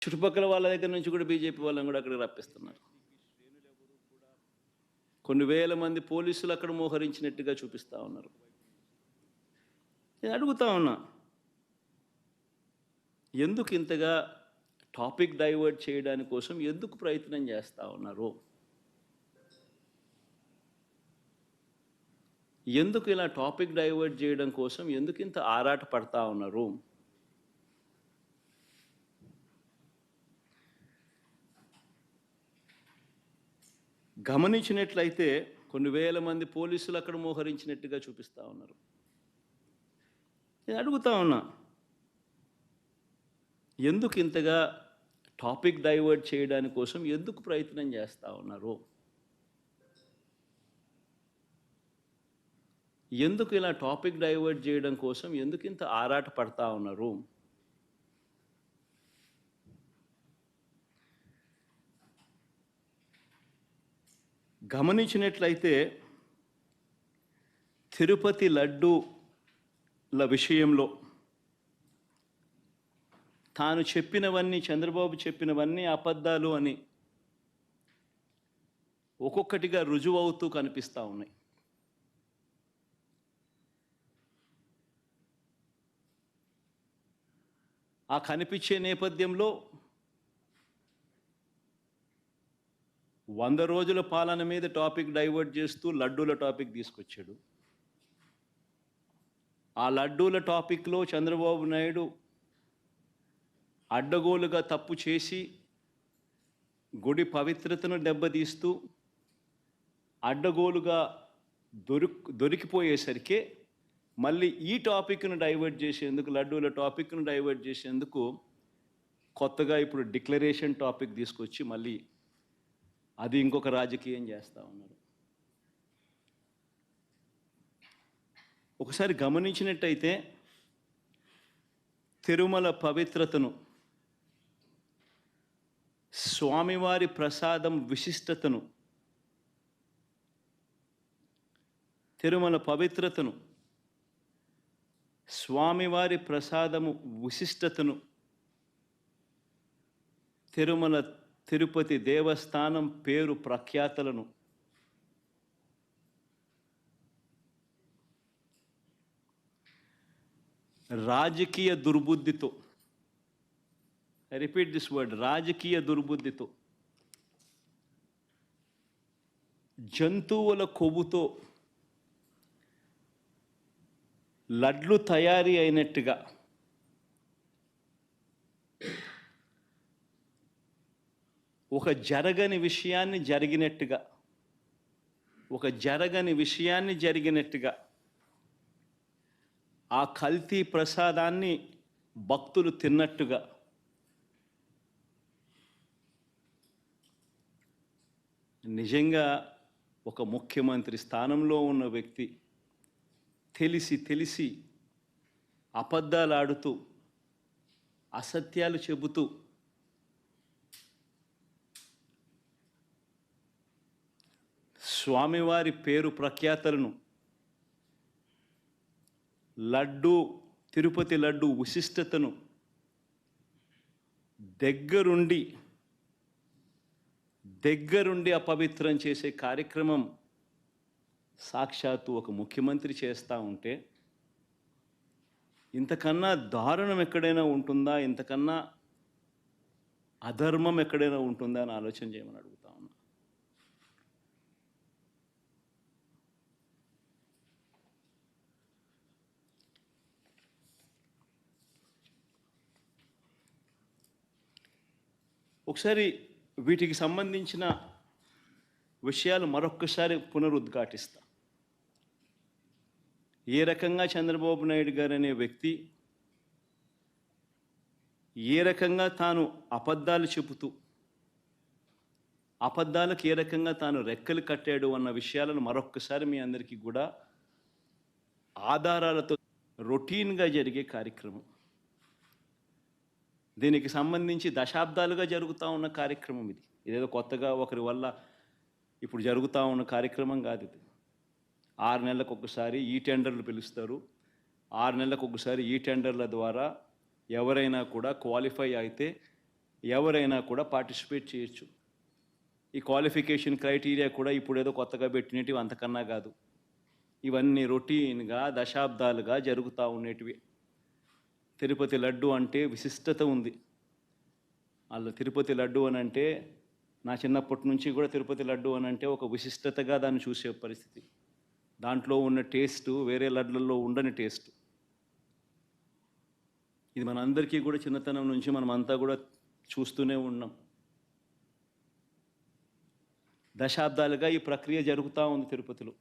చుట్టుపక్కల వాళ్ళ దగ్గర నుంచి కూడా బీజేపీ వాళ్ళని కూడా అక్కడికి రప్పిస్తున్నారు. కొన్ని వేల మంది పోలీసులు అక్కడ మోహరించినట్టుగా చూపిస్తా ఉన్నారు. నేను అడుగుతా ఉన్నా, ఎందుకు ఇంతగా టాపిక్ డైవర్ట్ చేయడానికి కోసం ఎందుకు ప్రయత్నం చేస్తూ ఉన్నారు? ఎందుకు ఇలా టాపిక్ డైవర్ట్ చేయడం కోసం ఎందుకు ఇంత ఆరాట పడతా ఉన్నారు? గమనించినట్లయితే కొన్ని వేల మంది పోలీసులు అక్కడ మోహరించినట్టుగా చూపిస్తా ఉన్నారు. నేను అడుగుతా ఉన్నా, ఎందుకు ఇంతగా టాపిక్ డైవర్ట్ చేయడానికి కోసం ఎందుకు ప్రయత్నం చేస్తూ ఉన్నారు? ఎందుకు ఇలా టాపిక్ డైవర్ట్ చేయడం కోసం ఎందుకు ఇంత ఆరాట పడతా ఉన్నారు? గమనించినట్లయితే తిరుపతి లడ్డూల విషయంలో తాను చెప్పినవన్నీ, చంద్రబాబు చెప్పినవన్నీ అబద్ధాలు అని ఒక్కొక్కటిగా రుజువవుతూ కనిపిస్తూ ఉన్నాయి. ఆ కనిపించే నేపథ్యంలో 100 రోజుల పాలన మీద టాపిక్ డైవర్ట్ చేస్తూ లడ్డూల టాపిక్ తీసుకొచ్చాడు. ఆ లడ్డూల టాపిక్లో చంద్రబాబు నాయుడు అడ్డగోలుగా తప్పు చేసి గుడి పవిత్రతను దెబ్బతీస్తూ అడ్డగోలుగా దొరికిపోయేసరికి మళ్ళీ ఈ టాపిక్ను డైవర్ట్ చేసేందుకు, లడ్డూల టాపిక్ను డైవర్ట్ చేసేందుకు కొత్తగా ఇప్పుడు డిక్లరేషన్ టాపిక్ తీసుకొచ్చి మళ్ళీ అది ఇంకొక రాజకీయం చేస్తూ ఉన్నారు. ఒకసారి గమనించినట్టయితే తిరుమల పవిత్రతను, స్వామివారి ప్రసాదం విశిష్టతను, తిరుమల పవిత్రతను, స్వామివారి ప్రసాదము విశిష్టతను, తిరుపతి దేవస్థానం పేరు ప్రఖ్యాతలను రాజకీయ దుర్బుద్ధితో, ఐ రిపీట్ దిస్ వర్డ్, రాజకీయ దుర్బుద్ధితో, జంతువుల కొవ్వుతో లడ్లు తయారీ అయినట్టుగా ఒక జరగని విషయాన్ని జరిగినట్టుగా ఆ కల్తీ ప్రసాదాన్ని భక్తులు తిన్నట్టుగా నిజంగా ఒక ముఖ్యమంత్రి స్థానంలో ఉన్న వ్యక్తి తెలిసి అబద్ధాలు ఆడుతూ, అసత్యాలు చెబుతూ స్వామివారి పేరు ప్రఖ్యాతలను, తిరుపతి లడ్డు విశిష్టతను దగ్గరుండి అపవిత్రం చేసే కార్యక్రమం సాక్షాత్తు ఒక ముఖ్యమంత్రి చేస్తూ ఉంటే ఇంతకన్నా దారుణం ఎక్కడైనా ఉంటుందా, ఇంతకన్నా అధర్మం ఎక్కడైనా ఉంటుందా అని ఆలోచన చేయమని అడుగుతా ఉన్నా. ఒకసారి వీటికి సంబంధించిన విషయాలు మరొక్కసారి పునరుద్ఘాటిస్తా. ఏ రకంగా చంద్రబాబు నాయుడు గారు అనే వ్యక్తి ఏ రకంగా తాను అబద్ధాలు చెబుతూ అబద్ధాలకు ఏ రకంగా తాను రెక్కలు కట్టాడు అన్న విషయాలను మరొక్కసారి మీ అందరికీ కూడా ఆధారాలతో రొటీన్గా జరిగే కార్యక్రమం. దీనికి సంబంధించి దశాబ్దాలుగా జరుగుతూ ఉన్న కార్యక్రమం ఇది. ఇదేదో కొత్తగా ఒకరి వల్ల ఇప్పుడు జరుగుతూ ఉన్న కార్యక్రమం కాదు ఇది. 6 నెలలకు ఒకసారి ఈ టెండర్లు పిలుస్తారు. 6 నెలలకు ఒకసారి ఈ టెండర్ల ద్వారా ఎవరైనా కూడా క్వాలిఫై అయితే ఎవరైనా కూడా పార్టిసిపేట్ చేయొచ్చు. ఈ క్వాలిఫికేషన్ క్రైటీరియా కూడా ఇప్పుడు ఏదో కొత్తగా పెట్టినవి అంతకన్నా కాదు. ఇవన్నీ రొటీన్గా దశాబ్దాలుగా జరుగుతూ ఉండేటివి. తిరుపతి లడ్డు అంటే విశిష్టత ఉంది. వాళ్ళు తిరుపతి లడ్డు అని అంటే నా చిన్నప్పటి నుంచి కూడా తిరుపతి లడ్డు అని అంటే ఒక విశిష్టతగా దాన్ని చూసే పరిస్థితి. దాంట్లో ఉన్న టేస్టు వేరే లడ్లలో ఉండని టేస్ట్. ఇది మనందరికీ కూడా చిన్నతనం నుంచి మనమంతా కూడా చూస్తూనే ఉన్నాం. దశాబ్దాలుగా ఈ ప్రక్రియ జరుగుతూ ఉంది తిరుపతిలో.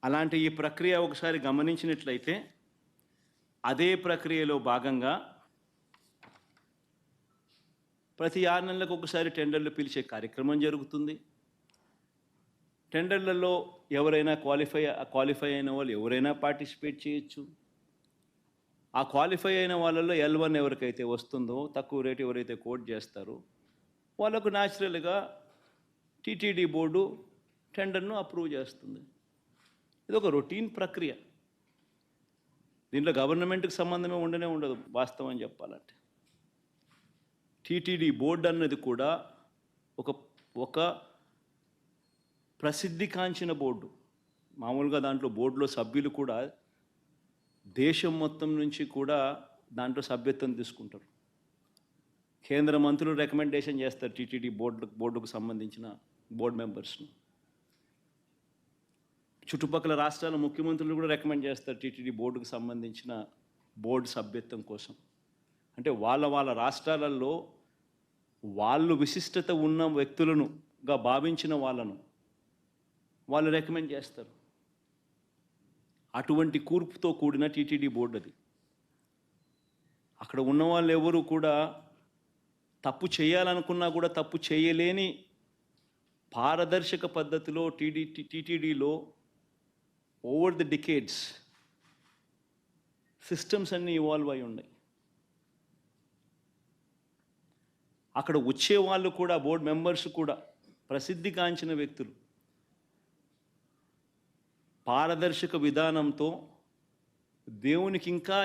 అలాంటి ఈ ప్రక్రియ ఒకసారి గమనించినట్లయితే అదే ప్రక్రియలో భాగంగా ప్రతి 6 నెలలకు ఒకసారి టెండర్లు పిలిచే కార్యక్రమం జరుగుతుంది. టెండర్లలో ఎవరైనా క్వాలిఫై అయిన వాళ్ళు ఎవరైనా పార్టిసిపేట్ చేయొచ్చు. ఆ క్వాలిఫై అయిన వాళ్ళలో L1 ఎవరికైతే వస్తుందో, తక్కువ రేటు ఎవరైతే కోట్ చేస్తారో వాళ్ళకు న్యాచురల్గా టీటీడీ బోర్డు టెండర్ను అప్రూవ్ చేస్తుంది. ఇది ఒక రొటీన్ ప్రక్రియ. దీంట్లో గవర్నమెంట్కి సంబంధమే ఉండదు వాస్తవం చెప్పాలంటే. టీటీడీ బోర్డు అన్నది కూడా ఒక ప్రసిద్ధికాంచిన బోర్డు. మామూలుగా దాంట్లో బోర్డులో సభ్యులు కూడా దేశం మొత్తం నుంచి కూడా దాంట్లో సభ్యత్వం తీసుకుంటారు. కేంద్ర మంత్రులు రికమెండేషన్ చేస్తారు టీటీడీ బోర్డుకు సంబంధించిన బోర్డు మెంబర్స్ను. చుట్టుపక్కల రాష్ట్రాల ముఖ్యమంత్రులు కూడా రికమెండ్ చేస్తారు టీటీడీ బోర్డుకు సంబంధించిన బోర్డు సభ్యత్వం కోసం. అంటే వాళ్ళ రాష్ట్రాలలో వాళ్ళు విశిష్టత ఉన్న వ్యక్తులనుగా భావించిన వాళ్ళను వాళ్ళు రికమెండ్ చేస్తారు. అటువంటి కూర్పుతో కూడిన టీటీడీ బోర్డు అది. అక్కడ ఉన్న వాళ్ళు ఎవరు కూడా తప్పు చేయాలనుకున్నా కూడా తప్పు చేయలేని పారదర్శక పద్ధతిలో టీటీడీలో ఓవర్ ది డికేడ్స్ సిస్టమ్స్ అన్నీ ఇవాల్వ్ అయి ఉన్నాయి. అక్కడ వచ్చే వాళ్ళు కూడా బోర్డు మెంబర్స్ కూడా ప్రసిద్ధిగాంచిన వ్యక్తులు. పారదర్శక విధానంతో దేవునికి ఇంకా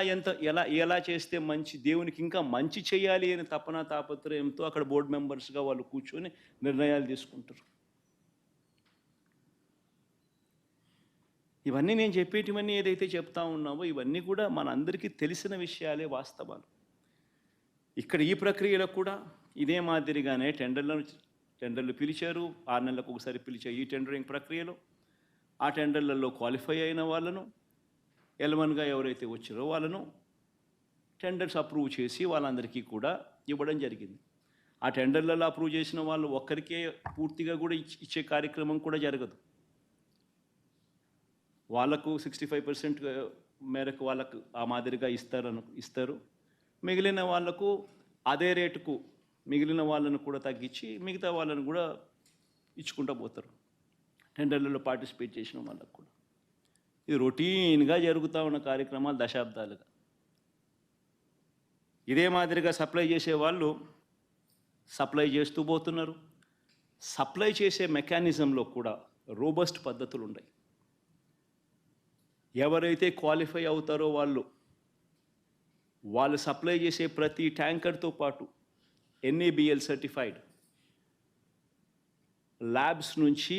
ఎలా చేస్తే మంచి, దేవునికి ఇంకా మంచి చేయాలి అని తాపత్రయంతో అక్కడ బోర్డు మెంబర్స్గా వాళ్ళు కూర్చొని నిర్ణయాలు తీసుకుంటారు. ఇవన్నీ నేను చెప్పేటివన్నీ ఏదైతే చెప్తా ఉన్నామో ఇవన్నీ కూడా మనందరికీ తెలిసిన విషయాలే, వాస్తవాలు. ఇక్కడ ఈ ప్రక్రియలో కూడా ఇదే మాదిరిగానే టెండర్లు పిలిచారు. 6 నెలలకు ఒకసారి పిలిచే ఈ టెండరింగ్ ప్రక్రియలో ఆ టెండర్లలో క్వాలిఫై అయిన వాళ్ళను, L1గా ఎవరైతే వచ్చారో వాళ్ళను టెండర్స్ అప్రూవ్ చేసి వాళ్ళందరికీ కూడా ఇవ్వడం జరిగింది. ఆ టెండర్లలో అప్రూవ్ చేసిన వాళ్ళు ఒక్కరికే పూర్తిగా కూడా ఇచ్చే కార్యక్రమం కూడా జరగదు. వాళ్ళకు 65% మేరకు వాళ్ళకు ఆ మాదిరిగా ఇస్తారు. మిగిలిన వాళ్లకు అదే రేటుకు మిగిలిన వాళ్ళను కూడా తగ్గించి మిగతా వాళ్ళను కూడా ఇచ్చుకుంటూ పోతారు టెండర్లలో పార్టిసిపేట్ చేసిన వాళ్ళకు కూడా. ఇది రొటీన్గా జరుగుతూ ఉన్న కార్యక్రమాలు దశాబ్దాలుగా. ఇదే మాదిరిగా సప్లై చేసే వాళ్ళు సప్లై చేస్తూ పోతున్నారు. సప్లై చేసే మెకానిజంలో కూడా రోబస్ట్ పద్ధతులు ఉన్నాయి. ఎవరైతే క్వాలిఫై అవుతారో వాళ్ళు సప్లై చేసే ప్రతి ట్యాంకర్తో పాటు NABL సర్టిఫైడ్ ల్యాబ్స్ నుంచి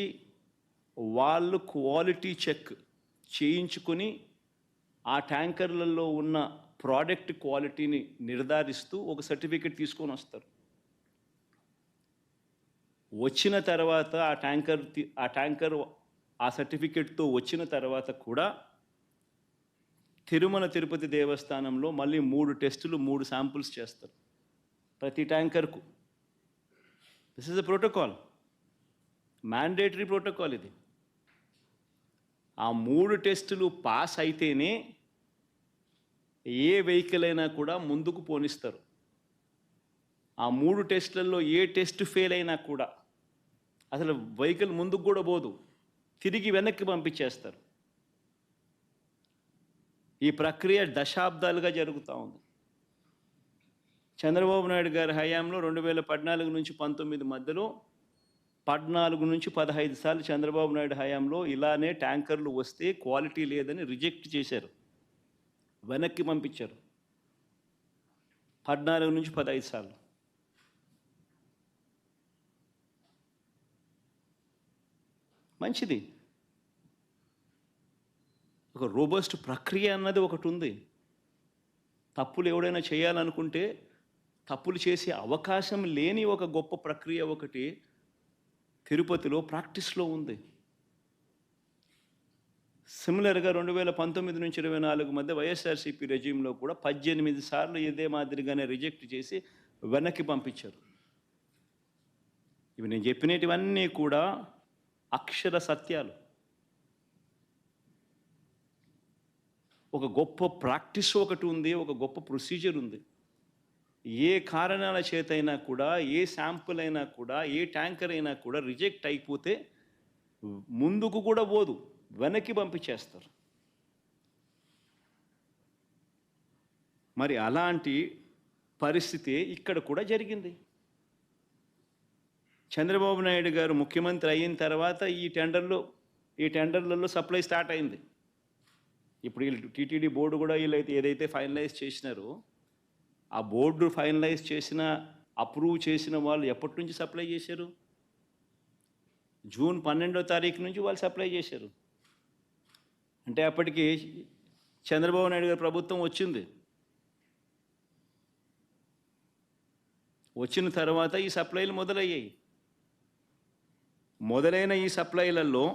వాళ్ళు క్వాలిటీ చెక్ చేయించుకొని ఆ ట్యాంకర్లలో ఉన్న ప్రోడక్ట్ క్వాలిటీని నిర్ధారిస్తూ ఒక సర్టిఫికెట్ తీసుకొని వస్తారు. వచ్చిన తర్వాత ఆ ట్యాంకర్ ఆ సర్టిఫికెట్తో వచ్చిన తర్వాత కూడా తిరుమల తిరుపతి దేవస్థానంలో మళ్ళీ 3 టెస్టులు 3 శాంపుల్స్ చేస్తారు ప్రతి ట్యాంకర్కు. This is a protocol, mandatory protocol ఇది. ఆ 3 టెస్టులు పాస్ అయితేనే ఏ వెహికల్ అయినా కూడా ముందుకు పోనిస్తారు. ఆ 3 టెస్టులలో ఏ టెస్ట్ ఫెయిల్ అయినా కూడా అసలు వెహికల్ ముందుకు కూడా పోదు, తిరిగి వెనక్కి పంపించేస్తారు. ఈ ప్రక్రియ దశాబ్దాలుగా జరుగుతూ ఉంది. చంద్రబాబు నాయుడు గారి హయాంలో 2014 నుంచి 19 మధ్యలో 14 నుంచి 15 సార్లు చంద్రబాబు నాయుడు హయాంలో ఇలానే ట్యాంకర్లు వస్తే క్వాలిటీ లేదని రిజెక్ట్ చేశారు, వెనక్కి పంపించారు. 14 నుంచి 15 సార్లు. మంచిది. ఒక రోబస్ట్ ప్రక్రియ అన్నది ఒకటి ఉంది. తప్పులు ఎవడైనా చేయాలనుకుంటే తప్పులు చేసే అవకాశం లేని ఒక గొప్ప ప్రక్రియ ఒకటి తిరుపతిలో ప్రాక్టీస్లో ఉంది. సిమిలర్గా 2019 నుంచి 24 మధ్య వైఎస్ఆర్సీపీ రెజ్యూమ్లో కూడా 18 సార్లు ఇదే మాదిరిగానే రిజెక్ట్ చేసి వెనక్కి పంపించారు. ఇవి నేను చెప్పినటివన్నీ కూడా అక్షర సత్యాలు. ఒక గొప్ప ప్రాక్టీస్ ఒకటి ఉంది, ఒక గొప్ప ప్రొసీజర్ ఉంది. ఏ కారణాల చేతైనా కూడా, ఏ శాంపుల్ అయినా కూడా, ఏ ట్యాంకర్ అయినా కూడా రిజెక్ట్ అయిపోతే ముందుకు కూడా పోదు, వెనక్కి పంపించేస్తారు. మరి అలాంటి పరిస్థితి ఇక్కడ కూడా జరిగింది. చంద్రబాబు నాయుడు గారు ముఖ్యమంత్రి అయిన తర్వాత ఈ టెండర్లలో సప్లై స్టార్ట్ అయింది. ఇప్పుడు వీళ్ళు టీటీడీ బోర్డు కూడా వీళ్ళైతే ఏదైతే ఫైనలైజ్ చేసినారో ఆ బోర్డు ఫైనలైజ్ చేసిన, అప్రూవ్ చేసిన వాళ్ళు ఎప్పటి నుంచి సప్లై చేశారు? జూన్ 12వ తారీఖు నుంచి వాళ్ళు సప్లై చేశారు. అంటే అప్పటికి చంద్రబాబు నాయుడు గారి ప్రభుత్వం వచ్చింది. వచ్చిన తర్వాత ఈ సప్లైలు మొదలయ్యాయి. మొదలైన ఈ సప్లైలలో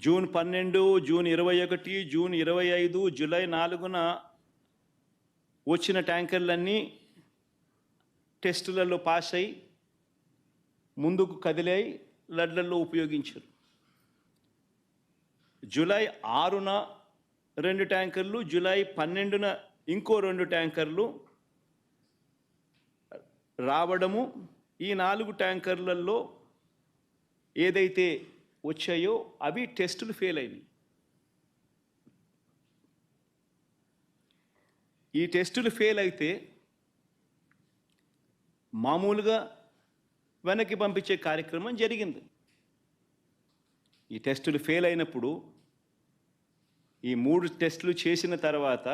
జూన్ 12, జూన్ 21, జూన్ 25, జూలై 4న వచ్చిన ట్యాంకర్లన్నీ టెస్టులలో పాస్ అయి ముందుకు కదిలాయి, లడ్లలో ఉపయోగించారు. జూలై 6న 2 ట్యాంకర్లు, జూలై 12న ఇంకో 2 ట్యాంకర్లు రావడము, ఈ 4 ట్యాంకర్లలో ఏదైతే వచ్చాయో అవి టెస్టులు ఫెయిల్ అయినాయి. ఈ టెస్టులు ఫెయిల్ అయితే మామూలుగా వెనక్కి పంపించే కార్యక్రమం జరిగింది. ఈ టెస్టులు ఫెయిల్ అయినప్పుడు ఈ 3 టెస్టులు చేసిన తర్వాత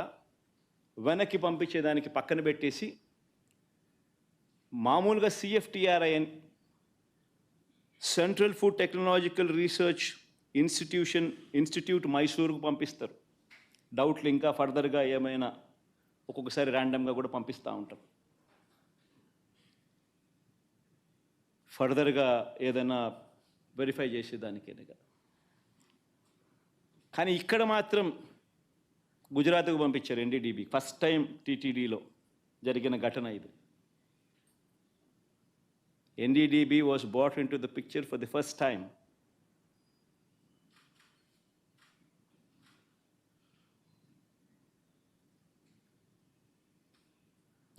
వెనక్కి పంపించేదానికి పక్కన పెట్టేసి మామూలుగా CFTRI central food technological research institute మైసూరుకు పంపిస్తారు. డౌట్లు ఇంకా ఫర్దర్గా ఏమైనా ఒక్కొక్కసారి ర్యాండమ్గా కూడా పంపిస్తూ ఉంటాం. ఫర్దర్గా ఏదైనా వెరిఫై చేసేదానికైనా కదా. కానీ ఇక్కడ మాత్రం గుజరాత్కు పంపించారు NDDB. ఫస్ట్ టైం TTDలో జరిగిన ఘటన ఇది. NDDB was brought into the picture for the first time.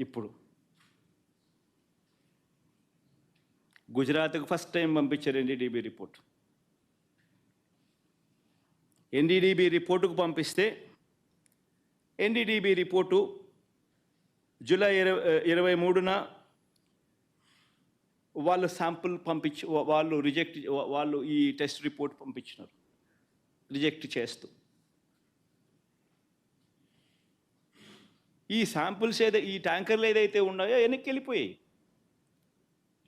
ఇప్పుడు గుజరాత్కు ఫస్ట్ టైం పంపించారు NDDB రిపోర్ట్. NDDB రిపోర్టుకు పంపిస్తే NDDB రిపోర్టు జూలై 23న వాళ్ళు శాంపుల్ వాళ్ళు ఈ టెస్ట్ రిపోర్ట్ పంపించినారు రిజెక్ట్ చేస్తూ. ఈ శాంపుల్స్ ఈ ట్యాంకర్లు ఏదైతే ఉన్నాయో వెనక్కి వెళ్ళిపోయాయి,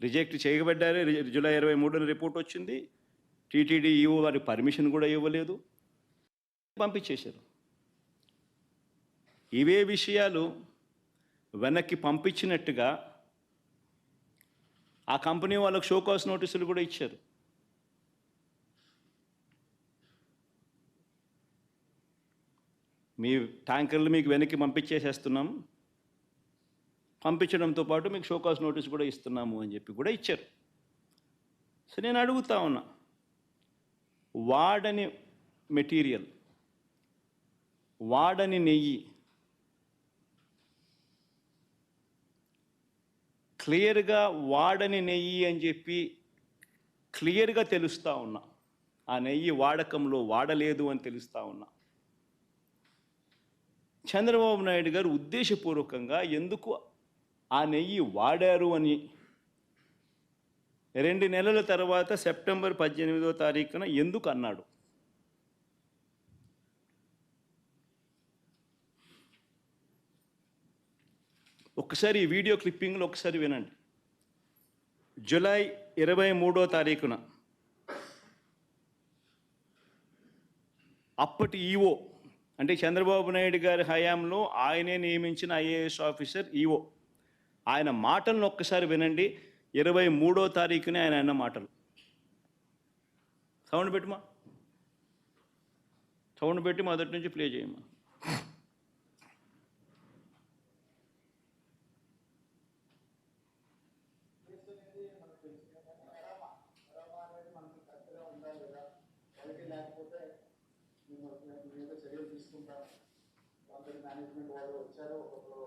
రిజెక్ట్ చేయబడ్డారు. జూలై 23న రిపోర్ట్ వచ్చింది. TTD EO వారి పర్మిషన్ కూడా ఇవ్వలేదు, పంపించేశారు. ఇవే విషయాలు వెనక్కి పంపించినట్టుగా ఆ కంపెనీ వాళ్ళకు షోకాస్ నోటీసులు కూడా ఇచ్చారు. మీ ట్యాంకర్లు మీకు వెనక్కి పంపించేసేస్తున్నాం, పంపించడంతో పాటు మీకు షోకాస్ నోటీస్ కూడా ఇస్తున్నాము అని చెప్పి కూడా ఇచ్చారు. సో నేను అడుగుతా ఉన్నా, వాడని మెటీరియల్, వాడని నెయ్యి క్లియర్గా వాడని నెయ్యి అని చెప్పి క్లియర్గా తెలుస్తూ ఉన్నా, ఆ నెయ్యి వాడకంలో వాడలేదు అని తెలుస్తూ ఉన్నా. చంద్రబాబు నాయుడు గారు ఉద్దేశపూర్వకంగా ఎందుకు ఆ నెయ్యి వాడారు అని 2 నెలల తర్వాత సెప్టెంబర్ 18వ తారీఖున ఎందుకు అన్నాడు? ఒకసారి ఈ వీడియో క్లిప్పింగ్లో ఒకసారి వినండి. జూలై 23వ తారీఖున అప్పటి ఈఓ, అంటే చంద్రబాబు నాయుడు గారి హయాంలో ఆయనే నియమించిన ఐఏఎస్ ఆఫీసర్ ఈఓ, ఆయన మాటలను ఒక్కసారి వినండి. 23వ తారీఖునే ఆయన అన్న మాటలు. సౌండ్ పెట్టుమా, సౌండ్ పెట్టి మొదటి నుంచి ప్లే చేయమ్మా. మేనేజ్మెంట్ వాళ్ళు వచ్చారు, ఒకరు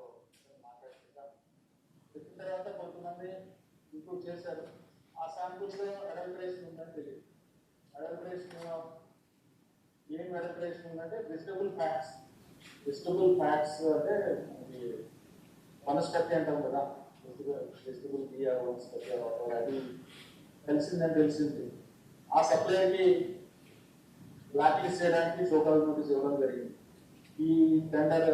మాట్లాడుతుంటారు. చెప్పిన తర్వాత కొంతమంది ఇంప్రూవ్ చేశారు. ఆ శాంపుల్స్లో అడల్టరేషన్ ఉందని తెలియదు. అడల్టరేషన్ ఏం అడల్టరేషన్ ఉందంటే వెజిటబుల్ ఫ్యాట్స్. వెజిటబుల్ ఫ్యాట్స్ అంటే వనస్పతి అంటాం కదా, వెజిటబుల్ బియ్య వనస్పతి అది తెలిసిందని తెలిసింది. ఆ సప్లైకి బ్లాక్ లిస్ట్ చేయడానికి షోకాల్ నోటీస్ ఇవ్వడం జరిగింది. ఈ టెండర్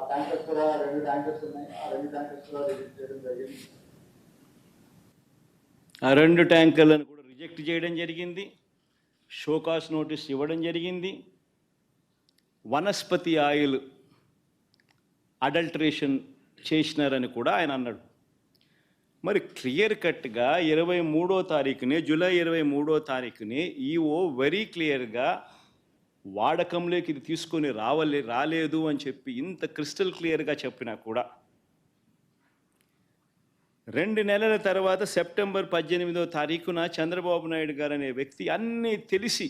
ట్యాంకర్స్ కూడా 2 ట్యాంకర్స్ ఉన్నాయి. ఆ 2 ట్యాంకర్స్ కూడా రిజెక్ట్ చేయడం జరిగింది. ఆ 2 ట్యాంకర్లను కూడా రిజెక్ట్ చేయడం జరిగింది. షోకాస్ నోటీస్ ఇవ్వడం జరిగింది. వనస్పతి ఆయిల్ అడల్టరేషన్ చేసినారని కూడా ఆయన అన్నాడు. మరి క్లియర్ కట్గా 23వ తారీఖునే, జూలై 23వ తారీఖునే ఈఓ వెరీ క్లియర్గా వాడకంలోకి ఇది తీసుకొని రాలేదు అని చెప్పి ఇంత క్రిస్టల్ క్లియర్గా చెప్పినా కూడా 2 నెలల తర్వాత సెప్టెంబర్ 18వ తారీఖున చంద్రబాబు నాయుడు గారు అనే వ్యక్తి అన్నీ తెలిసి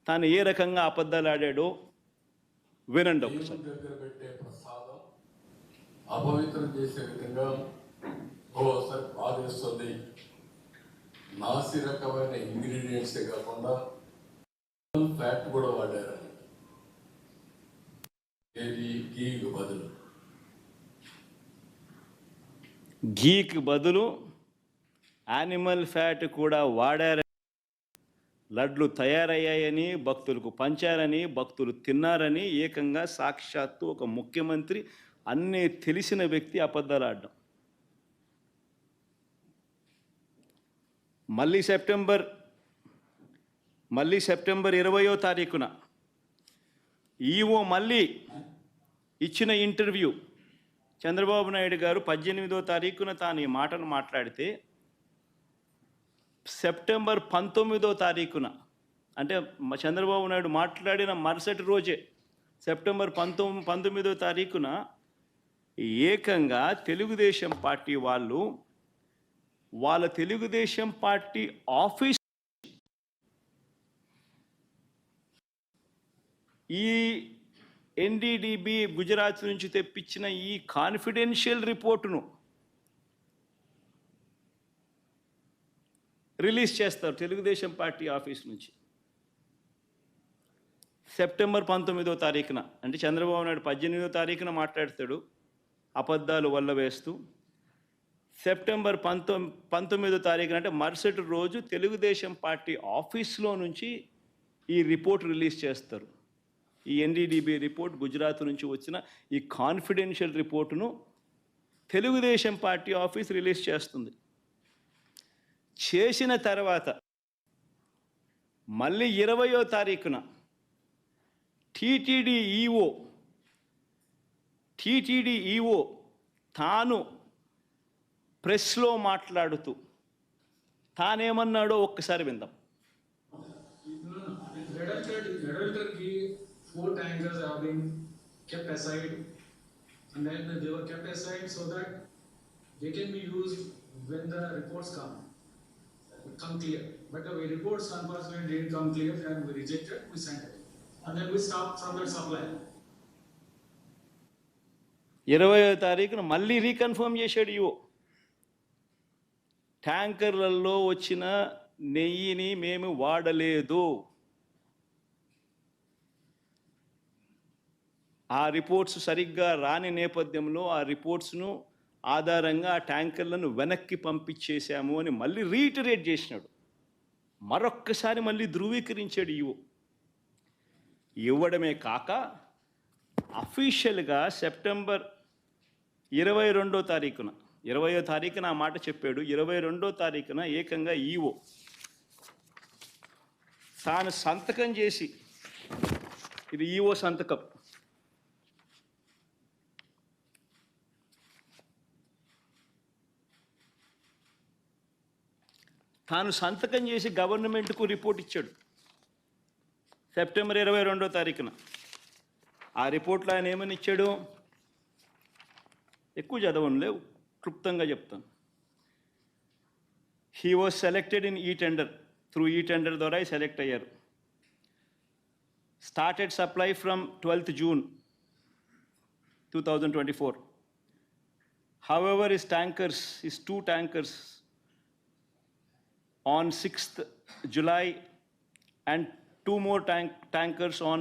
తాను ఏ రకంగా అబద్ధాలు ఆడాడో వినండి ఒకసారి. దగ్గర పెట్టే ప్రసాదం అపవిత్రం చేసే విధంగా ఓసారి బాధేస్తుంది. నాసి రకమైన ఇంగ్రీడియంట్సే కాకుండా ఫ్యాట్ కూడా వాడారని, ఏది గీకు బదులు. ఘీకి బదులు యానిమల్ ఫ్యాట్ కూడా వాడారని, లడ్లు తయారయ్యాయని, భక్తులకు పంచారని, భక్తులు తిన్నారని ఏకంగా సాక్షాత్తు ఒక ముఖ్యమంత్రి అన్నీ తెలిసిన వ్యక్తి అబద్ధాలు ఆడడం. మళ్ళీ సెప్టెంబర్ 20వ తారీఖున ఈఓ మళ్ళీ ఇచ్చిన ఇంటర్వ్యూ, చంద్రబాబు నాయుడు గారు 18వ తారీఖున తాను ఈ మాటను మాట్లాడితే సెప్టెంబర్ 19వ తారీఖున, అంటే చంద్రబాబు నాయుడు మాట్లాడిన మరుసటి రోజే సెప్టెంబర్ 19వ తారీఖున ఏకంగా తెలుగుదేశం పార్టీ వాళ్ళు వాళ్ళ తెలుగుదేశం పార్టీ ఆఫీస్ ఈ ఎన్డీడీబీ గుజరాత్ నుంచి తెప్పించిన ఈ కాన్ఫిడెన్షియల్ రిపోర్టును రిలీజ్ చేస్తారు తెలుగుదేశం పార్టీ ఆఫీస్ నుంచి. సెప్టెంబర్ 19వ తారీఖున, అంటే చంద్రబాబు నాయుడు 18వ తారీఖున మాట్లాడతాడు అబద్ధాలు వల్ల వేస్తూ. సెప్టెంబర్ 19వ తారీఖున, అంటే మరుసటి రోజు తెలుగుదేశం పార్టీ ఆఫీస్లో నుంచి ఈ రిపోర్ట్ రిలీజ్ చేస్తారు. ఈ ఎన్డీడీబీ రిపోర్ట్, గుజరాత్ నుంచి వచ్చిన ఈ కాన్ఫిడెన్షియల్ రిపోర్టును తెలుగుదేశం పార్టీ ఆఫీస్ రిలీజ్ చేస్తుంది. చేసిన తర్వాత మళ్ళీ 20వ తారీఖున టీటీడీ ఈఓ తాను ప్రెస్లో మాట్లాడుతూ తానేమన్నాడో ఒక్కసారి విందాం. Four tankers have been kept aside, and then they were kept aside so that they can be used when the reports come clear. But the reports unfortunately didn't come clear, and we rejected, we sent it, and then we stopped from that supply. 20వ తారీఖున మళ్ళీ reconfirm చేశాడు EO. ట్యాంకర్లలో వచ్చిన నెయ్యిని మేము వాడలేదు. ఆ reports సరిగ్గా రాని నేపథ్యంలో ఆ రిపోర్ట్స్ను ఆధారంగా ఆ ట్యాంకర్లను వెనక్కి పంపించేశాము అని మళ్ళీ రీటరేట్ చేసినాడు. మరొక్కసారి మళ్ళీ ధృవీకరించాడు ఈవో. ఇవ్వడమే కాక అఫీషియల్గా సెప్టెంబర్ 22వ తారీఖున 20వ తారీఖున ఆ మాట చెప్పాడు. 22వ తారీఖున ఏకంగా ఈవో తాను సంతకం చేసి, ఇది ఈవో సంతకం, తాను సంతకం చేసి గవర్నమెంట్కు రిపోర్ట్ ఇచ్చాడు సెప్టెంబర్ 22వ తారీఖున. ఆ రిపోర్ట్లో ఆయన ఏమని ఇచ్చాడు? ఎక్కువ చదవనులే, క్లుప్తంగా చెప్తాను. హీ వాజ్ సెలెక్టెడ్ ఇన్ ఈ టెండర్, త్రూ ఈ టెండర్ ద్వారా సెలెక్ట్ అయ్యారు. Started supply from 12th June 2024. However, his two tankers on 6th July and two more tankers on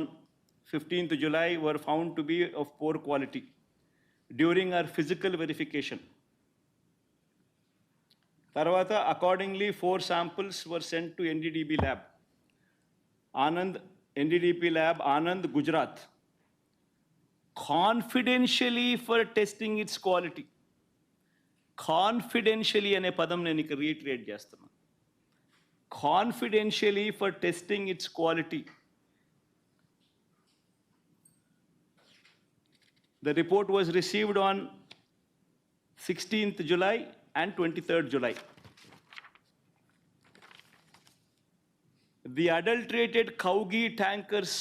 15th July were found to be of poor quality during our physical verification. Tarvata, accordingly, 4 samples were sent to NDDB lab, NDDP lab, Anand, Gujarat, confidentially for testing its quality. Confidentially అనే పదం నేను ఇక retreat చేస్తున్నాను. Confidentially for testing its quality. The report was received on 16th July and 23rd July. The adulterated cow ghee tankers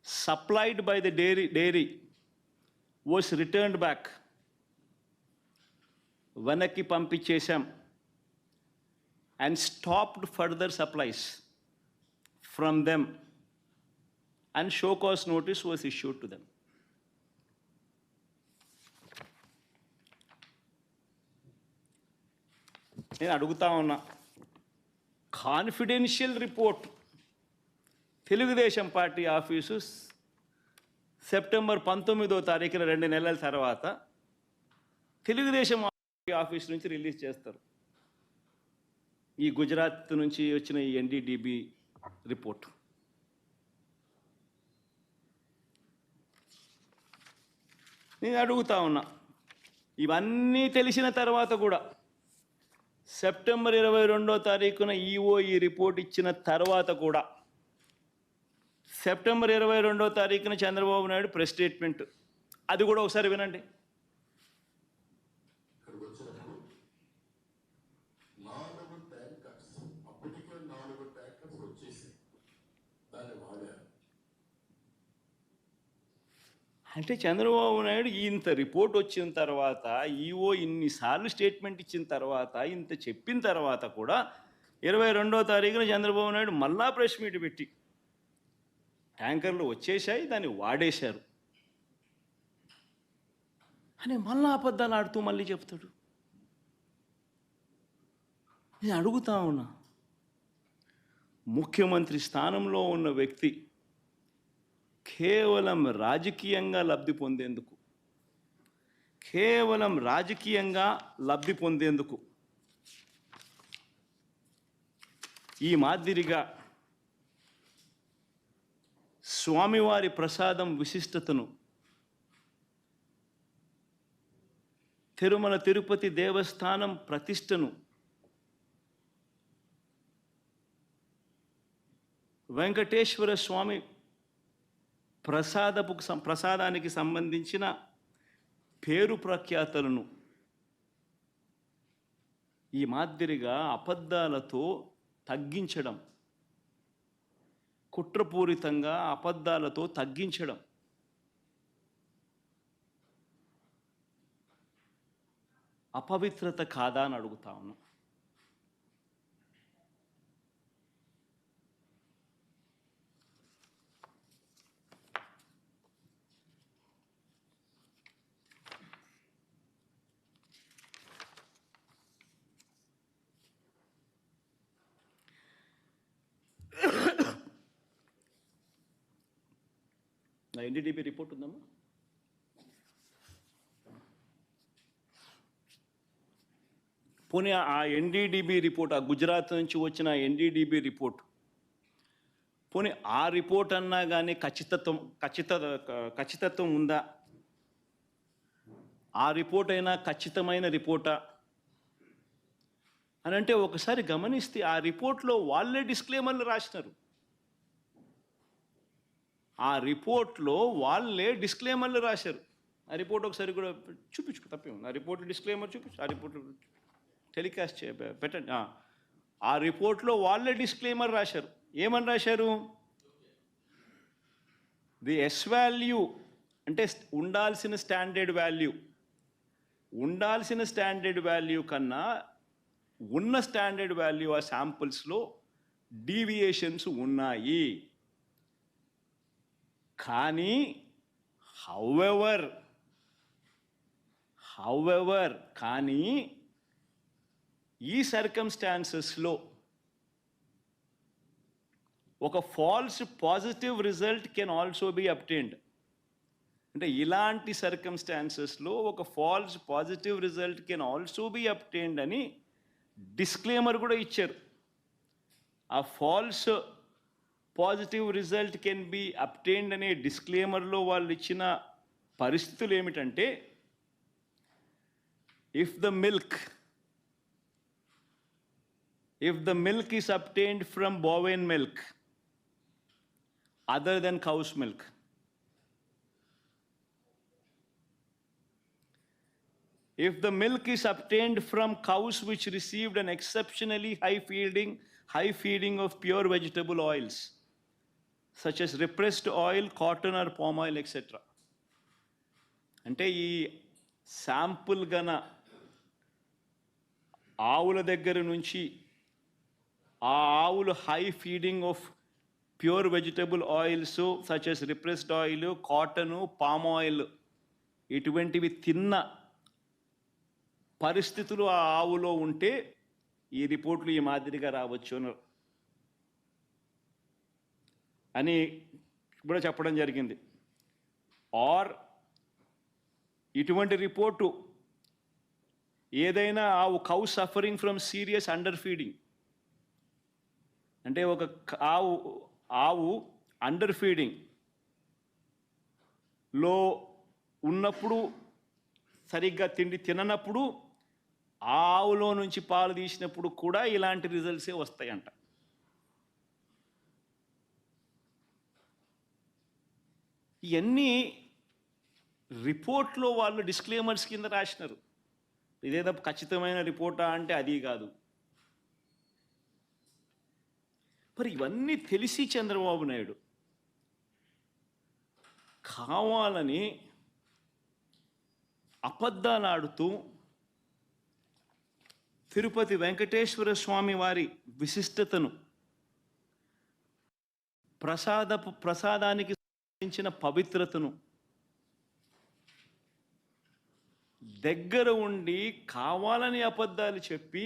supplied by the dairy was returned back. Vanaki పంపించేశాం and stopped further supplies from them, and show cause notice was issued to them. నేను అడుగుతా ఉన్నా, confidential report Telugu Desam party office September 19వ తారీఖున 2 నెలల తర్వాత Telugu Desam office నుంచి release చేస్తారు. ఈ గుజరాత్ నుంచి వచ్చిన ఈ ఎన్డీడీబీ రిపోర్ట్. నేను అడుగుతా ఉన్నా, ఇవన్నీ తెలిసిన తర్వాత కూడా సెప్టెంబర్ 22వ తారీఖున ఈఓ ఈ రిపోర్ట్ ఇచ్చిన తర్వాత కూడా సెప్టెంబర్ 22వ తారీఖున చంద్రబాబు నాయుడు ప్రెస్ స్టేట్మెంట్, అది కూడా ఒకసారి వినండి. ఇక్కడికి వచ్చినప్పుడు 4 ట్యాంకర్స్, అప్పటికే 4 ట్యాంకర్స్ వచ్చేసి దాన్ని వాడారు. అంటే చంద్రబాబు నాయుడు ఇంత రిపోర్ట్ వచ్చిన తర్వాత, ఈఓ ఇన్నిసార్లు స్టేట్మెంట్ ఇచ్చిన తర్వాత, ఇంత చెప్పిన తర్వాత కూడా 22వ తారీఖున చంద్రబాబు నాయుడు మళ్ళా ప్రెస్ మీట్ పెట్టి ట్యాంకర్లు వచ్చేసాయి, దాన్ని వాడేశారు అని మళ్ళా అబద్ధాలు ఆడుతూ మళ్ళీ చెప్తాడు. నేను అడుగుతా ఉన్నా, ముఖ్యమంత్రి స్థానంలో ఉన్న వ్యక్తి కేవలం రాజకీయంగా లబ్ధి పొందేందుకు ఈ మాదిరిగా స్వామివారి ప్రసాదం విశిష్టతను, తిరుమల తిరుపతి దేవస్థానం ప్రతిష్టను, వెంకటేశ్వర స్వామి ప్రసాదానికి సంబంధించిన పేరు ప్రఖ్యాతలను ఈ మాదిరిగా అబద్ధాలతో తగ్గించడం, కుట్రపూరితంగా అబద్ధాలతో తగ్గించడం అపవిత్రత కాదా అని అడుగుతా ఉన్నా. నా ఎన్డీడీపీ రిపోర్ట్ ఉందమ్మా. పోనీ ఆ ఎన్డీడీబీ రిపోర్ట్, ఆ గుజరాత్ నుంచి వచ్చిన ఎన్డీడీబీ రిపోర్ట్, పోనీ ఆ రిపోర్ట్ అన్నా కానీ ఖచ్చితత్వం ఉందా? ఆ రిపోర్ట్ అయినా ఖచ్చితమైన రిపోర్టా అని అంటే ఒకసారి గమనిస్తే ఆ రిపోర్ట్లో వాళ్ళే డిస్క్లైమర్లు రాసినారు. ఆ రిపోర్ట్లో వాళ్ళే డిస్క్లైమర్లు రాశారు. ఆ రిపోర్ట్ ఒకసారి కూడా చూపించు, తప్పే ఉంది. ఆ రిపోర్ట్ డిస్క్లైమర్ చూపించు, ఆ రిపోర్ట్ టెలికాస్ట్ పెట్టండి. ఆ రిపోర్ట్లో వాళ్ళే డిస్క్లైమర్ రాశారు. ఏమని రాశారు? ది ఎస్ వాల్యూ అంటే ఉండాల్సిన స్టాండర్డ్ వాల్యూ కన్నా ఉన్న స్టాండర్డ్ వాల్యూ ఆ శాంపుల్స్లో డీవియేషన్స్ ఉన్నాయి. కానీ హౌఎవర్ కానీ ఈ సర్కమ్స్టాన్సెస్లో ఒక false positive result can also be obtained. అంటే ఇలాంటి సర్కమ్స్టాన్సెస్లో ఒక false positive result can also be obtained అని డిస్క్లైమర్ కూడా ఇచ్చారు. ఆ false positive result can be obtained అనే డిస్క్లైమర్లో వాళ్ళు ఇచ్చిన పరిస్థితులు ఏమిటంటే, if the milk is obtained from bovine milk other than cow's milk, if the milk is obtained from cows which received an exceptionally high feeding of pure vegetable oils such as repressed oil, cotton or palm oil, etc. అంటే ఈ sample గన ఆవుల దగ్గర నుంచి ఆ ఆవులు high feeding of pure vegetable oils such as repressed oil, cotton, palm oil ఇటువంటివి తిన్న పరిస్థితులు ఆ ఆవులో ఉంటే ఈ రిపోర్ట్లు ఈ మాదిరిగా రావచ్చు అని కూడా చెప్పడం జరిగింది. ఆర్ ఇటువంటి రిపోర్టు ఏదైనా cow suffering from serious under feeding, అంటే ఒక ఆవు అండర్ ఫీడింగ్లో ఉన్నప్పుడు, సరిగ్గా తిండి తిననప్పుడు ఆ ఆవులో నుంచి పాలు తీసినప్పుడు కూడా ఇలాంటి రిజల్ట్సే వస్తాయంట. ఇవన్నీ రిపోర్ట్లో వాళ్ళు డిస్క్లైమర్స్ కింద రాసినారు. ఇదేదో ఖచ్చితమైన రిపోర్టా అంటే అది కాదు. మరి ఇవన్నీ తెలిసి చంద్రబాబు నాయుడు కావాలని అబద్ధాలు ఆడుతూ తిరుపతి వెంకటేశ్వర స్వామి వారి విశిష్టతను, ప్రసాదానికి సంబంధించిన పవిత్రతను దగ్గర ఉండి కావాలని అబద్ధాలు చెప్పి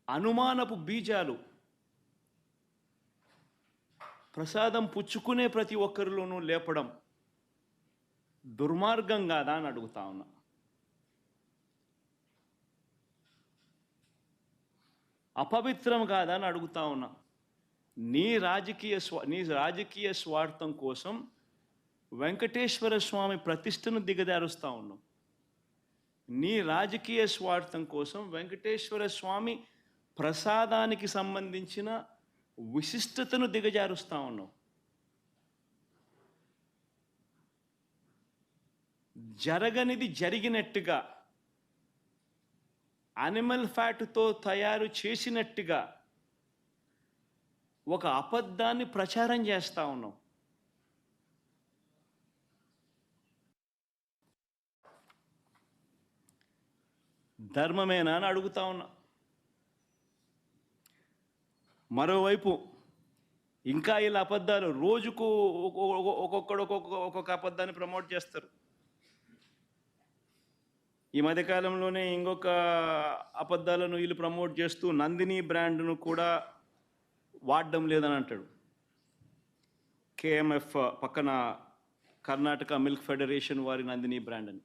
అనుమానపు బీజాలు ప్రసాదం పుచ్చుకునే ప్రతి ఒక్కరిలోనూ లేపడం దుర్మార్గం కాదా అని అడుగుతా ఉన్నా. అపవిత్రం కాదా అని అడుగుతా ఉన్నా. నీ రాజకీయ స్వార్థం కోసం వెంకటేశ్వర స్వామి ప్రతిష్టను దిగజారుస్తూ ఉన్నాం. నీ రాజకీయ స్వార్థం కోసం వెంకటేశ్వర స్వామి ప్రసాదానికి సంబంధించిన విశిష్టతను దిగజారుస్తూ ఉన్నాం. జరగనిది జరిగినట్టుగా, అనిమల్ ఫ్యాట్తో తయారు చేసినట్టుగా ఒక అబద్ధాన్ని ప్రచారం చేస్తూ ఉన్నాం. ధర్మమేనా అని అడుగుతా ఉన్నా. మరోవైపు ఇంకా ఇలా అబద్ధాలు రోజుకు ఒక్కొక్కడు ఒక్కొక్క అబద్ధాన్ని ప్రమోట్ చేస్తారు. ఈ మధ్యకాలంలోనే ఇంకొక అబద్ధాలను వీళ్ళు ప్రమోట్ చేస్తూ నందిని బ్రాండ్ను కూడా వాడడం లేదని అంటాడు. KMF పక్కన కర్ణాటక మిల్క్ ఫెడరేషన్ వారి నందిని బ్రాండ్ అని.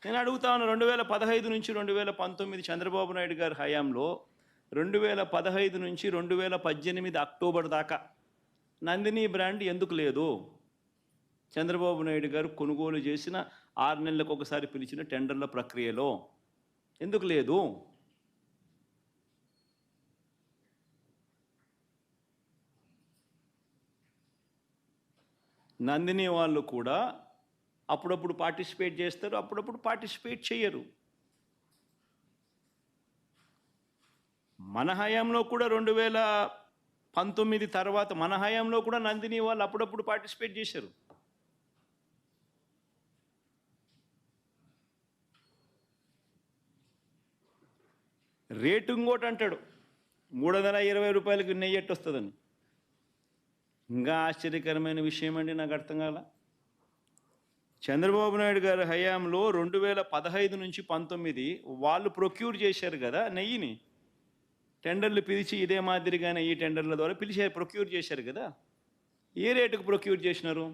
నేను అడుగుతాను, 2015 నుంచి 2019 చంద్రబాబు నాయుడు గారి హయాంలో 2015 నుంచి 2018 అక్టోబర్ దాకా నందిని బ్రాండ్ ఎందుకు లేదు? చంద్రబాబు నాయుడు గారు కొనుగోలు చేసిన 6 నెలలకు ఒకసారి పిలిచిన టెండర్ల ప్రక్రియలో ఎందుకు లేదు? నందిని వాళ్ళు కూడా అప్పుడప్పుడు పార్టిసిపేట్ చేస్తారు, అప్పుడప్పుడు పార్టిసిపేట్ చేయరు. మన హయాంలో కూడా 2019 తర్వాత మన హయాంలో కూడా నందిని వాళ్ళు అప్పుడప్పుడు పార్టిసిపేట్ చేశారు. రేటు ఇంకోటి అంటాడు, 320 రూపాయలకి నెయ్యి ఎట్టు వస్తుందని. ఇంకా ఆశ్చర్యకరమైన విషయం అండి, నాకు అర్థం కాల. చంద్రబాబు నాయుడు గారి హయాంలో 2015 నుంచి 19 వాళ్ళు ప్రొక్యూర్ చేశారు కదా నెయ్యిని, టెండర్లు పిలిచి ఇదే మాదిరిగానే ఈ టెండర్ల ద్వారా పిలిచి ప్రొక్యూర్ చేశారు కదా. ఏ రేటుకు ప్రొక్యూర్ చేసినారు?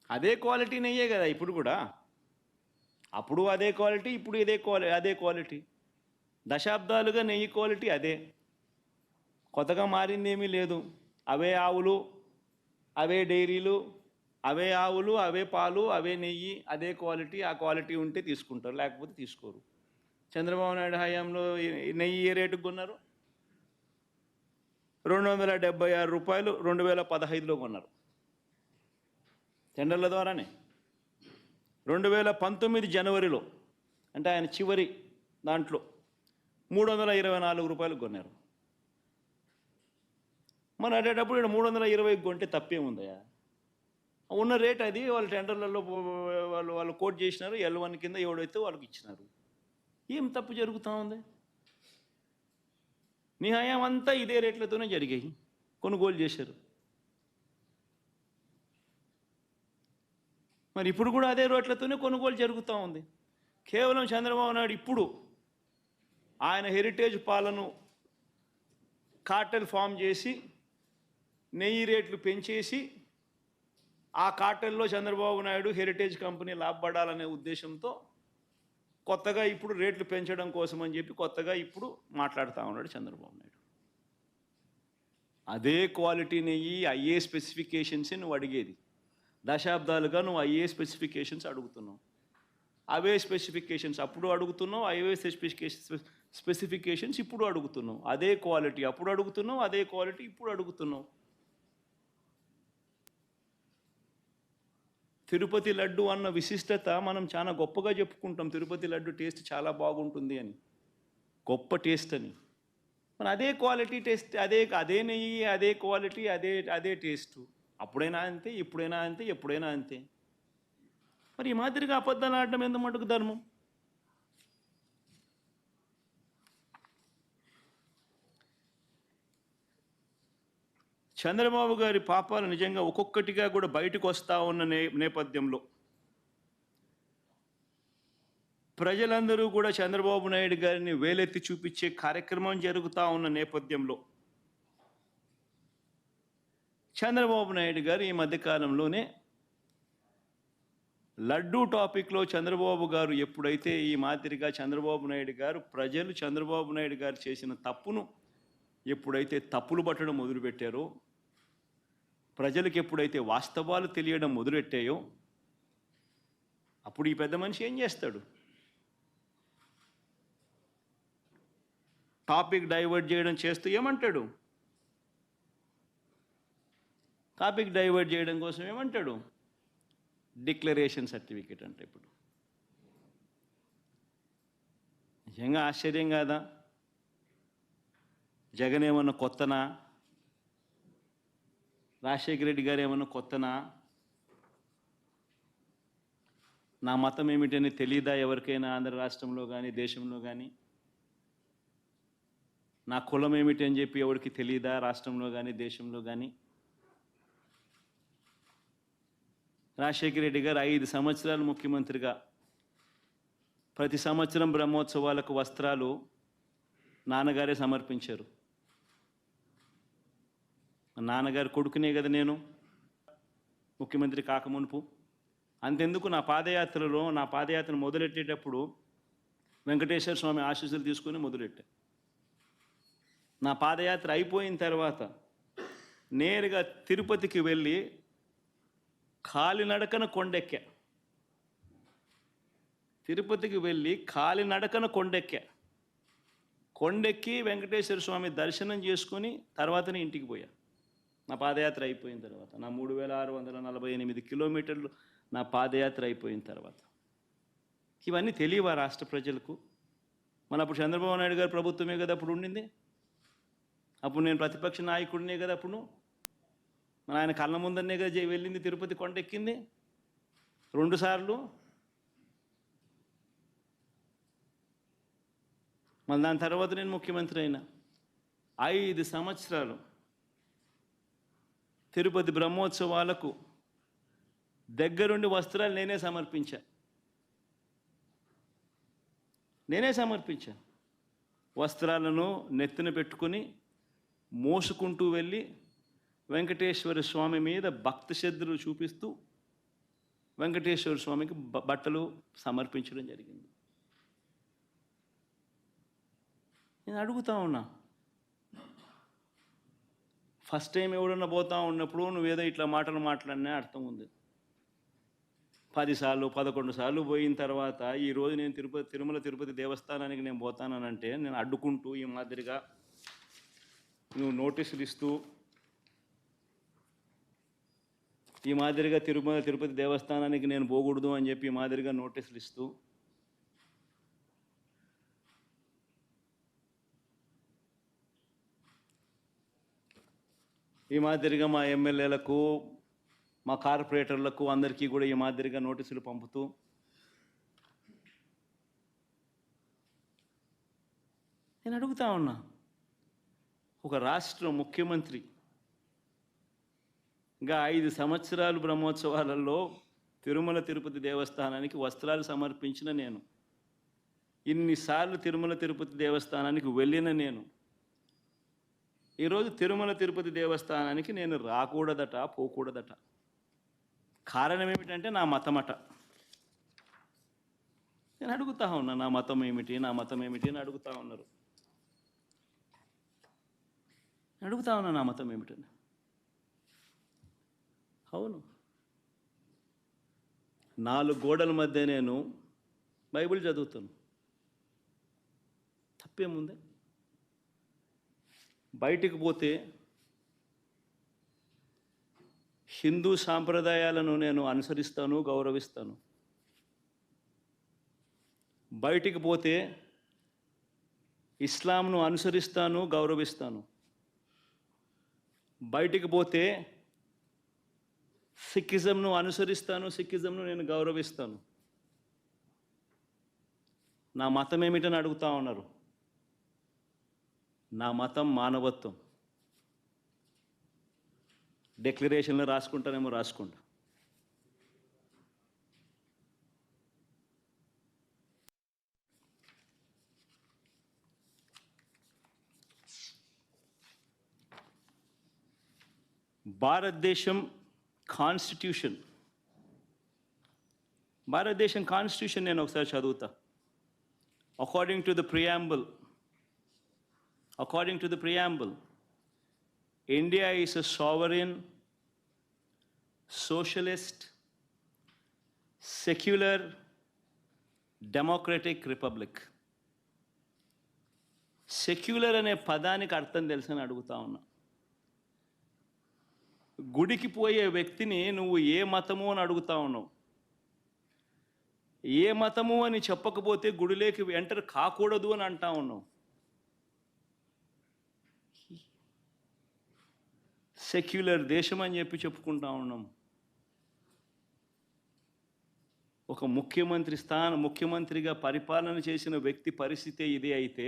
అదే క్వాలిటీ నెయ్యే కదా ఇప్పుడు కూడా. అప్పుడు అదే క్వాలిటీ, ఇప్పుడు అదే క్వాలిటీ. దశాబ్దాలుగా నెయ్యి క్వాలిటీ అదే, కొత్తగా మారింది ఏమీ లేదు. అవే ఆవులు, అవే డైరీలు, అవే ఆవులు, అవే పాలు, అవే నెయ్యి, అదే క్వాలిటీ. ఆ క్వాలిటీ ఉంటే తీసుకుంటారు, లేకపోతే తీసుకోరు. చంద్రబాబు నాయుడు హయాంలో నెయ్యి ఏ రేటుకు కొన్నారు? 276 రూపాయలు 2015లో కొన్నారు టెండర్ల ద్వారానే. 2019 జనవరిలో, అంటే ఆయన చివరి దాంట్లో 324 రూపాయలు కొన్నారు. మరి అడేటప్పుడు ఇక్కడ 320 కొంటే తప్పేముందయా? ఉన్న రేట్ అది. వాళ్ళ టెండర్లలో వాళ్ళు కోట్ చేసినారు, L1 కింద ఎవడైతే వాళ్ళకి ఇచ్చినారు. ఏం తప్పు జరుగుతూ ఉంది? నీ హయాం అంతా ఇదే రేట్లతోనే జరిగాయి, కొనుగోలు చేశారు. మరి ఇప్పుడు కూడా అదే రేట్లతోనే కొనుగోలు జరుగుతూ ఉంది. కేవలం చంద్రబాబు నాయుడు ఇప్పుడు ఆయన హెరిటేజ్ పాలను కార్టెల్ ఫామ్ చేసి నెయ్యి రేట్లు పెంచేసి ఆ కార్టెల్లో చంద్రబాబు నాయుడు హెరిటేజ్ కంపెనీ లాభపడాలనే ఉద్దేశంతో కొత్తగా ఇప్పుడు రేట్లు పెంచడం కోసం అని చెప్పి కొత్తగా ఇప్పుడు మాట్లాడుతూ ఉన్నాడు చంద్రబాబు నాయుడు. అదే క్వాలిటీ నెయ్యి, అయ్యే స్పెసిఫికేషన్స్ నువ్వు అడిగేది. దశాబ్దాలుగా నువ్వు అయ్యే స్పెసిఫికేషన్స్ అడుగుతున్నావు. అవే స్పెసిఫికేషన్స్ అప్పుడు అడుగుతున్నావు, అవే స్పెసిఫికేషన్స్ ఇప్పుడు అడుగుతున్నావు. అదే క్వాలిటీ అప్పుడు అడుగుతున్నావు, అదే క్వాలిటీ ఇప్పుడు అడుగుతున్నావు. తిరుపతి లడ్డు అన్న విశిష్టత మనం చాలా గొప్పగా చెప్పుకుంటాం. తిరుపతి లడ్డు టేస్ట్ చాలా బాగుంటుంది అని, గొప్ప టేస్ట్ అని. మన అదే క్వాలిటీ టేస్ట్, అదే నెయ్యి, అదే క్వాలిటీ, అదే టేస్ట్. అప్పుడైనా అంతే, ఇప్పుడైనా అంతే, ఎప్పుడైనా అంతే. మరి ఈ మాదిరిగా అబద్ధాలు ఆడడం ఎంత మటుకు ధర్మం? చంద్రబాబు గారి పాపాలు నిజంగా ఒక్కొక్కటిగా కూడా బయటకు వస్తూ ఉన్న నేపథ్యంలో ప్రజలందరూ కూడా చంద్రబాబు నాయుడు గారిని వేలెత్తి చూపించే కార్యక్రమం జరుగుతూ ఉన్న నేపథ్యంలో చంద్రబాబు నాయుడు గారు ఈ మధ్యకాలంలోనే లడ్డూ టాపిక్లో చంద్రబాబు గారు ఎప్పుడైతే ఈ మాదిరిగా చంద్రబాబు నాయుడు గారు ప్రజలు చంద్రబాబు నాయుడు గారు చేసిన తప్పును ఎప్పుడైతే తప్పులు పట్టడం మొదలుపెట్టారో, ప్రజలకు ఎప్పుడైతే వాస్తవాలు తెలియడం మొదలెట్టాయో, అప్పుడు ఈ పెద్ద మనిషి ఏం చేస్తాడు? టాపిక్ డైవర్ట్ చేయడం చేస్తూ ఏమంటాడు? టాపిక్ డైవర్ట్ చేయడం కోసం ఏమంటాడు? డిక్లరేషన్ సర్టిఫికేట్ అంటే. ఇప్పుడు నిజంగా ఆశ్చర్యం కాదా? జగన్ ఏమన్నా కొత్తనా? రాజశేఖర రెడ్డి గారు ఏమన్నా కొత్తనా? నా మతం ఏమిటని తెలియదా ఎవరికైనా ఆంధ్ర రాష్ట్రంలో కానీ దేశంలో కానీ? నా కులం ఏమిటి అని చెప్పి ఎవరికి తెలియదా రాష్ట్రంలో కానీ దేశంలో కానీ? రాజశేఖర రెడ్డి గారు 5 సంవత్సరాలు ముఖ్యమంత్రిగా ప్రతి సంవత్సరం బ్రహ్మోత్సవాలకు వస్త్రాలు నాన్నగారే సమర్పించారు. నాన్నగారు కొడుకునే కదా నేను. ముఖ్యమంత్రి కాకమునుపు. అంతెందుకు నా పాదయాత్ర మొదలెట్టేటప్పుడు వెంకటేశ్వర స్వామి ఆశీస్సులు తీసుకొని మొదలెట్టా. నా పాదయాత్ర అయిపోయిన తర్వాత నేరుగా తిరుపతికి వెళ్ళి కాలినడకన కొండెక్కా. తిరుపతికి వెళ్ళి కాలినడకన కొండెక్కి వెంకటేశ్వర స్వామి దర్శనం చేసుకొని తర్వాతనే ఇంటికి పోయా. నా పాదయాత్ర అయిపోయిన తర్వాత నా 3648 కిలోమీటర్లు నా పాదయాత్ర అయిపోయిన తర్వాత. ఇవన్నీ తెలియవా రాష్ట్ర ప్రజలకు? మన అప్పుడు చంద్రబాబు నాయుడు గారు ప్రభుత్వమే కదా అప్పుడు ఉండింది. అప్పుడు నేను ప్రతిపక్ష నాయకుడినే కదా అప్పుడు. మన ఆయన కళ్ళ ముందరనే కదా వెళ్ళింది, తిరుపతి కొండెక్కింది 2 సార్లు. మళ్ళీ దాని తర్వాత నేను ముఖ్యమంత్రి అయినా 5 సంవత్సరాలు తిరుపతి బ్రహ్మోత్సవాలకు దగ్గరుండి వస్త్రాలు నేనే సమర్పించా. వస్త్రాలను నెత్తిన పెట్టుకుని మోసుకుంటూ వెళ్ళి వెంకటేశ్వర స్వామి మీద భక్తి శ్రద్ధలు చూపిస్తూ వెంకటేశ్వర స్వామికి బట్టలు సమర్పించడం జరిగింది. నేను అడుగుతా ఉన్నా, ఫస్ట్ టైం ఎవడన్నా పోతా ఉన్నప్పుడు నువ్వేదో ఇట్లా మాటలు మాట్లాడినా అర్థం ఉంది. 10 సార్లు 11 సార్లు పోయిన తర్వాత ఈరోజు నేను తిరుమల తిరుపతి దేవస్థానానికి నేను పోతానంటే నేను అడ్డుకుంటూ ఈ మాదిరిగా నువ్వు నోటీసులు ఇస్తూ ఈ మాదిరిగా తిరుమల తిరుపతి దేవస్థానానికి నేను పోకూడదు అని చెప్పి ఈ మాదిరిగా నోటీసులు ఇస్తూ ఈ మాదిరిగా మా ఎమ్మెల్యేలకు మా కార్పొరేటర్లకు అందరికీ కూడా ఈ మాదిరిగా నోటీసులు పంపుతూ నేను అడుగుతా ఉన్నా, ఒక రాష్ట్ర ముఖ్యమంత్రి ఇంకా 5 సంవత్సరాలు బ్రహ్మోత్సవాలలో తిరుమల తిరుపతి దేవస్థానానికి వస్త్రాలు సమర్పించిన నేను, ఇన్నిసార్లు తిరుమల తిరుపతి దేవస్థానానికి వెళ్ళిన నేను, ఈరోజు తిరుమల తిరుపతి దేవస్థానానికి నేను రాకూడదట, పోకూడదట. కారణం ఏమిటంటే నా మతమట. నేను అడుగుతా ఉన్నా, నా మతం ఏమిటి అని అడుగుతా ఉన్నారు. అడుగుతా ఉన్నా నా మతం ఏమిటని. అవును, 4 గోడల మధ్య నేను బైబిల్ చదువుతాను, తప్పేముంది? బయటికి పోతే హిందూ సాంప్రదాయాలను నేను అనుసరిస్తాను, గౌరవిస్తాను. బయటికి పోతే ఇస్లాంను అనుసరిస్తాను, గౌరవిస్తాను. బయటికి పోతే సిక్కిజంను అనుసరిస్తాను, సిక్కిజంను నేను గౌరవిస్తాను. నా మతం ఏమిటని అడుగుతా ఉన్నారు. నా మతం మానవత్వం. డిక్లరేషన్లో రాసుకుంటానేమో రాసుకుంటా. భారతదేశం కాన్స్టిట్యూషన్ నేను ఒకసారి చదువుతా. According to the preamble, India is a sovereign, socialist, secular, democratic republic. Secular అనే పదానికి అర్థం తెలుసని అడుగుతా ఉన్నా. గుడికి పోయే వ్యక్తిని నువ్వు ఏ మతము అని అడుగుతా ఉన్నావు. ఏ మతము అని చెప్పకపోతే గుడిలోకి ఎంటర్ కాకూడదు అని అంటా ఉన్నావు. సెక్యులర్ దేశం అని చెప్పి చెప్పుకుంటా ఉన్నాం. ఒక ముఖ్యమంత్రిగా పరిపాలన చేసిన వ్యక్తి పరిస్థితి ఇది అయితే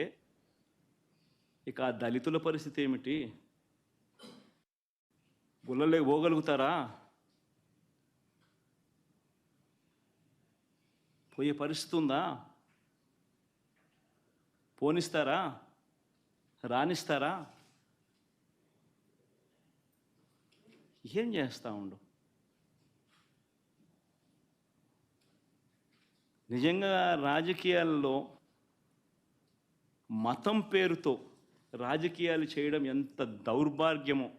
ఇక ఆ దళితుల పరిస్థితి ఏమిటి? గుళ్ళలోకి పోగలుగుతారా? పోయే పరిస్థితి ఉందా? పోనిస్తారా? రానిస్తారా? ఏం చేస్తూ ఉండు? నిజంగా రాజకీయాల్లో మతం పేరుతో రాజకీయాలు చేయడం ఎంత దౌర్భాగ్యమో